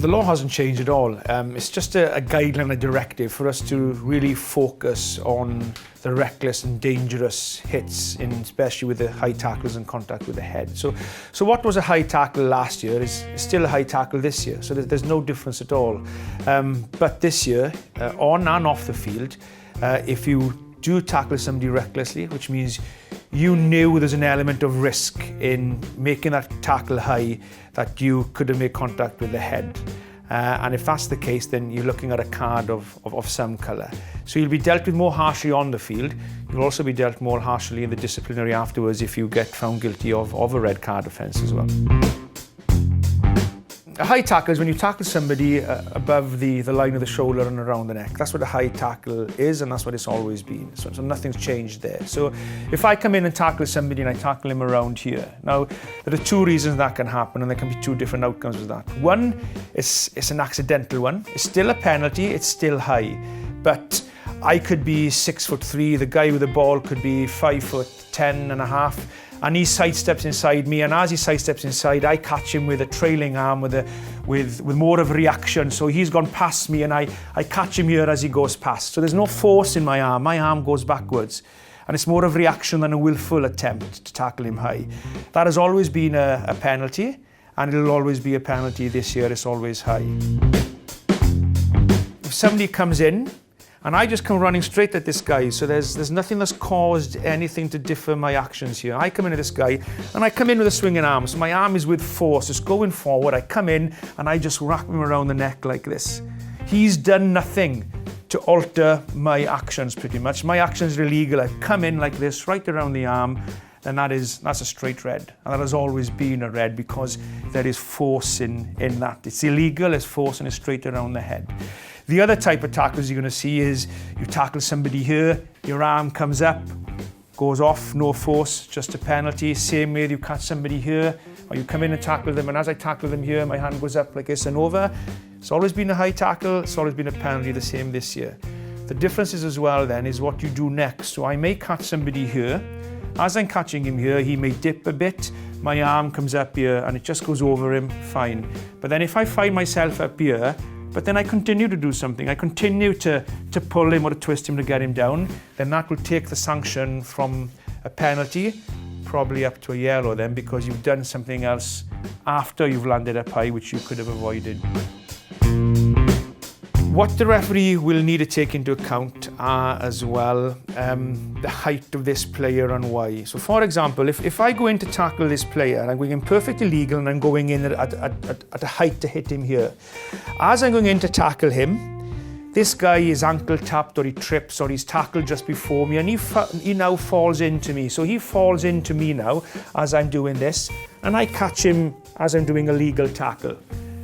The law hasn't changed at all. It's just a guideline, a directive for us to really focus on the reckless and dangerous hits, especially with the high tackles and contact with the head. So what was a high tackle last year is still a high tackle this year. So there's no difference at all. But this year, on and off the field, if you do tackle somebody recklessly, which means you knew there's an element of risk in making that tackle high, that you could have made contact with the head. And if that's the case, then you're looking at a card of some colour. So you'll be dealt with more harshly on the field. You'll also be dealt more harshly in the disciplinary afterwards if you get found guilty of a red card offence as well. A high tackle is when you tackle somebody above the line of the shoulder and around the neck. That's what a high tackle is, and that's what it's always been. So nothing's changed there. So if I come in and tackle somebody and I tackle him around here, now there are two reasons that can happen, and there can be two different outcomes with that. One, it's an accidental one. It's still a penalty, it's still high. But I could be 6'3", the guy with the ball could be 5'10.5", and he sidesteps inside me, and as he sidesteps inside, I catch him with a trailing arm with more of a reaction. So he's gone past me, and I catch him here as he goes past. So there's no force in my arm goes backwards. And it's more of reaction than a willful attempt to tackle him high. That has always been a penalty, and it'll always be a penalty this year. It's always high. If somebody comes in, and I just come running straight at this guy, so there's nothing that's caused anything to differ my actions here. I come into this guy, and I come in with a swinging arm, so my arm is with force, it's going forward. I come in, and I just wrap him around the neck like this. He's done nothing to alter my actions, pretty much. My actions are illegal. I've come in like this, right around the arm, and that's a straight red. And that has always been a red because there is force in that. It's illegal, it's force, and it's straight around the head. The other type of tackles you're going to see is you tackle somebody here, your arm comes up, goes off, no force, just a penalty. Same way you catch somebody here, or you come in and tackle them, and as I tackle them here, my hand goes up like this and over. It's always been a high tackle, it's always been a penalty, the same this year. The difference is as well then is what you do next. So I may catch somebody here. As I'm catching him here, he may dip a bit, my arm comes up here, and it just goes over him, fine. But then if I find myself up here, but then I continue to do something, I continue to pull him or to twist him to get him down, then that will take the sanction from a penalty, probably up to a yellow then, because you've done something else after you've landed up high, which you could have avoided. What the referee will need to take into account are as well the height of this player and why. So for example, if I go in to tackle this player, and I'm going in perfectly legal and I'm going in at a height to hit him here. As I'm going in to tackle him, this guy is ankle tapped, or he trips, or he's tackled just before me, and he now falls into me. So he falls into me now as I'm doing this, and I catch him as I'm doing a legal tackle.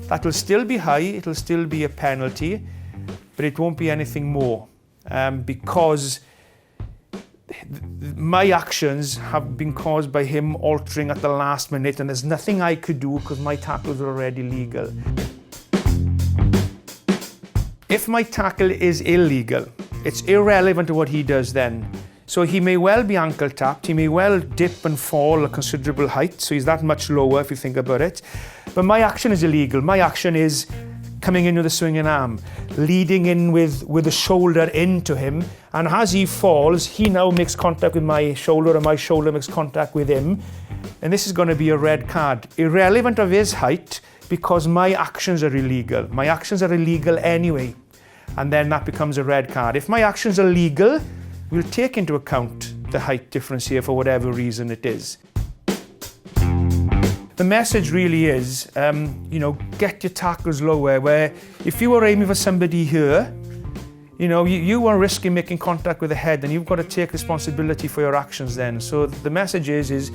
That will still be high, it'll still be a penalty, but it won't be anything more because my actions have been caused by him altering at the last minute, and there's nothing I could do because my tackles are already legal. If my tackle is illegal, it's irrelevant to what he does then. So he may well be ankle tapped, he may well dip and fall a considerable height, so he's that much lower if you think about it. But my action is illegal. My action is coming in with a swinging arm, leading in with the shoulder into him, and as he falls, he now makes contact with my shoulder, and my shoulder makes contact with him, and this is going to be a red card, irrelevant of his height, because my actions are illegal. My actions are illegal anyway, and then that becomes a red card. If my actions are legal, we'll take into account the height difference here for whatever reason it is. The message really is, get your tackles lower, where if you were aiming for somebody here, you are risking making contact with the head, and you've got to take responsibility for your actions then. So the message is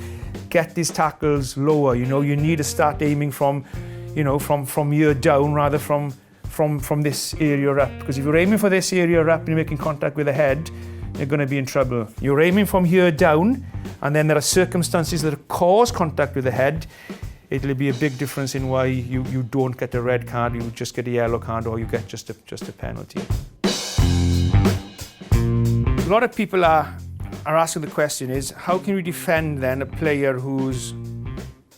get these tackles lower. You need to start aiming from here down rather from this area up. Because if you're aiming for this area up and you're making contact with the head, you're going to be in trouble. You're aiming from here down, and then there are circumstances that cause contact with the head. It'll be a big difference in why you don't get a red card, you just get a yellow card, or you get just a penalty. A lot of people are asking the question is, how can we defend then a player who's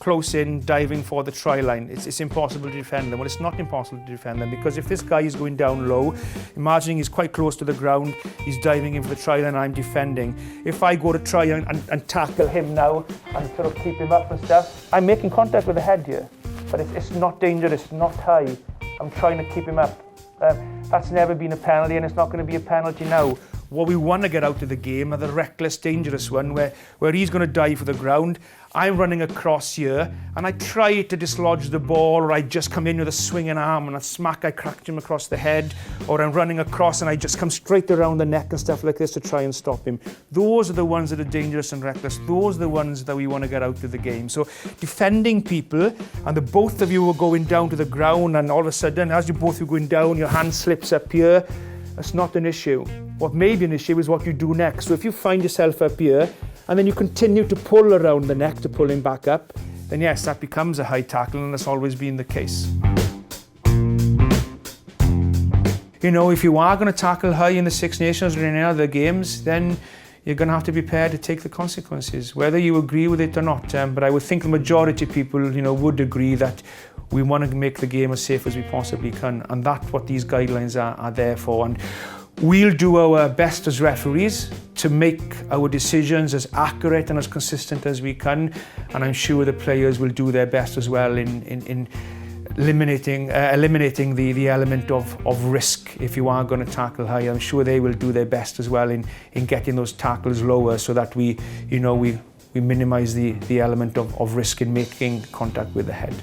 close in, diving for the try line. It's impossible to defend them. Well, it's not impossible to defend them, because if this guy is going down low, imagining he's quite close to the ground, he's diving in for the try line, I'm defending. If I go to try and tackle him now and sort of keep him up and stuff, I'm making contact with the head here, but it's not dangerous, it's not high. I'm trying to keep him up. That's never been a penalty, and it's not going to be a penalty now. What we want to get out of the game are the reckless, dangerous one where he's going to dive for the ground. I'm running across here and I try to dislodge the ball, or I just come in with a swinging arm and a smack, I cracked him across the head, or I'm running across and I just come straight around the neck and stuff like this to try and stop him. Those are the ones that are dangerous and reckless. Those are the ones that we want to get out of the game. So defending people, and the both of you are going down to the ground, and all of a sudden, as you both are going down, your hand slips up here, that's not an issue. What may be an issue is what you do next. So if you find yourself up here and then you continue to pull around the neck to pull him back up, then yes, that becomes a high tackle, and that's always been the case. You know, if you are going to tackle high in the Six Nations or in any other games, then you're going to have to be prepared to take the consequences, whether you agree with it or not. But I would think the majority of people, you know, would agree that we want to make the game as safe as we possibly can, and that's what these guidelines are there for. And we'll do our best as referees to make our decisions as accurate and as consistent as we can, and I'm sure the players will do their best as well in eliminating the element of risk if you are going to tackle high. I'm sure they will do their best as well in getting those tackles lower, so that we minimise the element of risk in making contact with the head.